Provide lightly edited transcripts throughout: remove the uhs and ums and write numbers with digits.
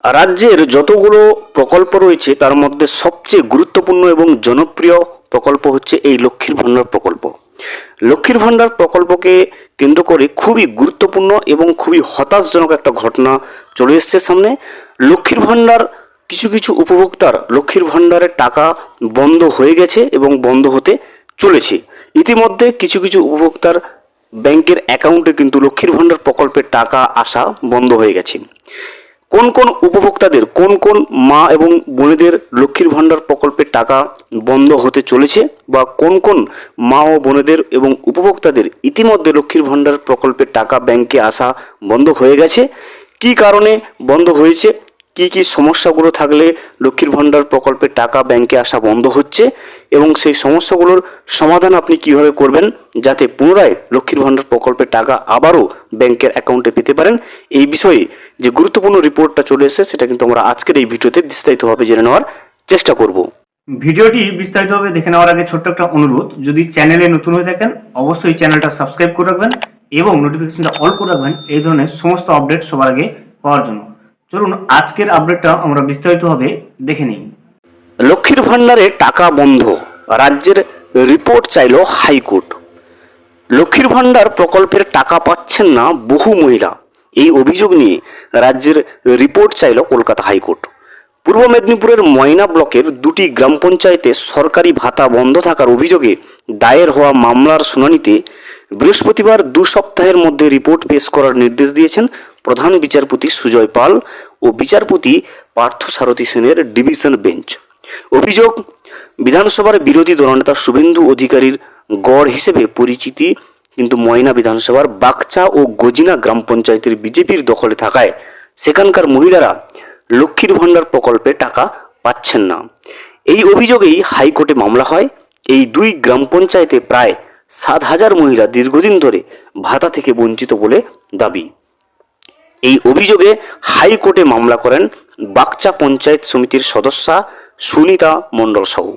রাজ্যের যতগুলো প্রকল্প রয়েছে তার মধ্যে সবচেয়ে গুরুত্বপূর্ণ এবং জনপ্রিয় প্রকল্প হচ্ছে এই লক্ষ্মীর ভাণ্ডার প্রকল্প। লক্ষ্মীর ভাণ্ডার প্রকল্পকে কেন্দ্র করে খুবই গুরুত্বপূর্ণ এবং খুবই হতাশজনক একটা ঘটনা চলে এসছে সামনে। লক্ষ্মীর ভাণ্ডার কিছু কিছু উপভোক্তার লক্ষ্মীর ভাণ্ডারের টাকা বন্ধ হয়ে গেছে এবং বন্ধ হতে চলেছে। ইতিমধ্যে কিছু কিছু উপভোক্তার ব্যাংকের অ্যাকাউন্টে কিন্তু লক্ষ্মীর ভাণ্ডার প্রকল্পের টাকা আসা বন্ধ হয়ে গেছে। কোন কোন উপভোক্তাদের, কোন কোন মা এবং বোনেদের লক্ষ্মীর ভাণ্ডার প্রকল্পের টাকা বন্ধ হতে চলেছে, বা কোন কোন মা ও বোনেদের এবং উপভোক্তাদের ইতিমধ্যে লক্ষ্মীর ভাণ্ডার প্রকল্পের টাকা ব্যাংকে আসা বন্ধ হয়ে গেছে, কি কারণে বন্ধ হয়েছে, কি কি সমস্যাগুলো থাকলে লক্ষ্মীর ভাণ্ডার প্রকল্পের টাকা ব্যাংকে আসা বন্ধ হচ্ছে, এবং সেই সমস্যাগুলোর সমাধান আপনি কিভাবে করবেন যাতে পুনরায় লক্ষ্মীর ভাণ্ডার প্রকল্পের টাকা আবারও ব্যাংকের অ্যাকাউন্টে পেতে পারেন, এই বিষয়ে যে গুরুত্বপূর্ণ রিপোর্টটা চলে এসেছে সেটা কিন্তু আমরা আজকের এই ভিডিওতে বিস্তারিতভাবে জেনে নেওয়ার চেষ্টা করব। ভিডিওটি বিস্তারিতভাবে দেখে নেওয়ার আগে ছোট্ট একটা অনুরোধ, যদি চ্যানেলে নতুন হয়ে থাকেন অবশ্যই চ্যানেলটা সাবস্ক্রাইব করে রাখবেন এবং নোটিফিকেশনটা অল করে রাখবেন এই ধরনের সমস্ত আপডেট সবার আগে পাওয়ার জন্য। চলুন আজকের আপডেটটা আমরা বিস্তারিতভাবে দেখে নিই। লক্ষ্মীর ভাণ্ডারে টাকা বন্ধ, রাজ্যের রিপোর্ট চাইল হাইকোর্ট। লক্ষ্মীর ভাণ্ডার প্রকল্পের টাকা পাচ্ছেন না বহু মহিলা, এই অভিযোগ নিয়ে রাজ্যের রিপোর্ট চাইল কলকাতা হাইকোর্ট। পূর্ব মেদিনীপুরের ময়না ব্লকের দুটি গ্রাম পঞ্চায়েতে সরকারি ভাতা বন্ধ থাকার অভিযোগে দায়ের হওয়া মামলার শুনানিতে বৃহস্পতিবার 2 সপ্তাহের মধ্যে রিপোর্ট পেশ করার নির্দেশ দিয়েছেন প্রধান বিচারপতি সুজয় পাল ও বিচারপতি পার্থসারথী সেনের ডিভিশন বেঞ্চ। অভিযোগ, বিধানসভার বিরোধী দলনেতা শুভেন্দু অধিকারীর গড় হিসেবে পরিচিতি কিন্তু ময়না বিধানসভার বাকচা ও গজিনা গ্রাম পঞ্চায়েতের বিজেপির দখলে থাকায় সেখানকার মহিলারা লক্ষ্মীর ভাণ্ডার প্রকল্পে টাকা পাচ্ছেন না। এই অভিযোগেই হাইকোর্টে মামলা হয়। এই 2 গ্রাম পঞ্চায়েতে প্রায় 7,000 মহিলা দীর্ঘদিন ধরে ভাতা থেকে বঞ্চিত বলে দাবি। এই অভিযোগে হাইকোর্টে মামলা করেন বাকচা পঞ্চায়েত সমিতির সদস্যা সুনিতা মণ্ডল সাহু।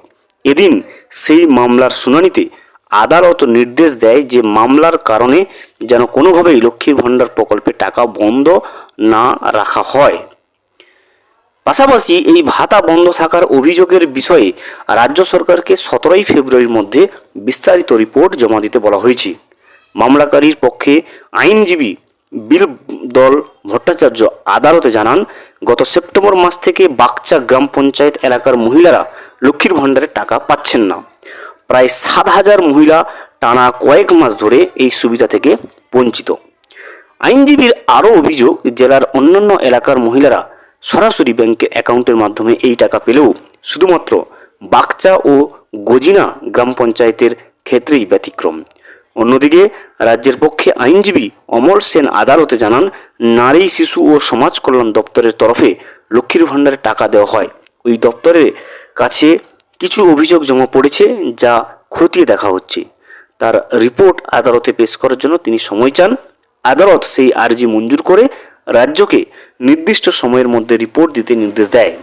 এদিন সেই মামলার শুনানিতে আদালত নির্দেশ দেয় যে মামলার কারণে যেন কোনোভাবেই লক্ষ্মীর ভাণ্ডার প্রকল্পে টাকা বন্ধ না রাখা হয়। পাশাপাশি এই ভাতা বন্ধ থাকার অভিযোগের বিষয়ে রাজ্য সরকারকে 17 ফেব্রুয়ারির মধ্যে বিস্তারিত রিপোর্ট জমা দিতে বলা হয়েছে। মামলাকারীর পক্ষে আইনজীবী বিলদল ভট্টাচার্য আদালতে জানান, গত সেপ্টেম্বর মাস থেকে বাকচা গ্রাম পঞ্চায়েত এলাকার মহিলারা লক্ষ্মীর ভাণ্ডারের টাকা পাচ্ছেন না। প্রায় 7,000 মহিলা টানা কয়েক মাস ধরে এই সুবিধা থেকে বঞ্চিত। আইনজীবীর আরও অভিযোগ, জেলার অন্যান্য এলাকার মহিলারা সরাসরি ব্যাংকের অ্যাকাউন্টের মাধ্যমে এই টাকা পেলেও শুধুমাত্র বাকচা ও গজিনা গ্রাম পঞ্চায়েতের ক্ষেত্রেই ব্যতিক্রম। অন্যদিকে রাজ্যের পক্ষে আইনজীবী অমল সেন আদালতে জানান, নারী শিশু ও সমাজ কল্যাণ দপ্তরের তরফে লক্ষ্মীর ভাণ্ডারে টাকা দেওয়া হয়। ওই দপ্তরের কাছে কিছু অভিযোগ জমা পড়েছে যা খতিয়ে দেখা হচ্ছে। তার রিপোর্ট আদালতে পেশ করার জন্য তিনি সময় চান। আদালত সেই আর্জি মঞ্জুর করে রাজ্যকে নির্দিষ্ট সময়ের মধ্যে রিপোর্ট দিতে নির্দেশ দেয়।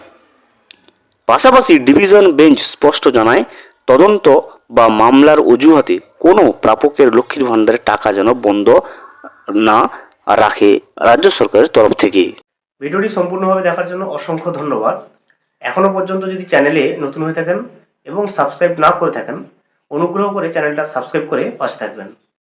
পাশাপাশি ডিভিশন বেঞ্চ স্পষ্ট জানায়, তদন্ত বা মামলার অজুহাতে কোনো প্রাপকের লক্ষ্মীর ভাণ্ডারে টাকা যেন বন্ধ না রাখে রাজ্য সরকারের তরফ থেকে। ভিডিওটি সম্পূর্ণভাবে দেখার জন্য অসংখ্য ধন্যবাদ। এখনো পর্যন্ত যদি চ্যানেলে নতুন হয়ে থাকেন এবং সাবস্ক্রাইব না করে থাকেন, অনুগ্রহ করে চ্যানেলটা সাবস্ক্রাইব করে পাশে থাকবেন।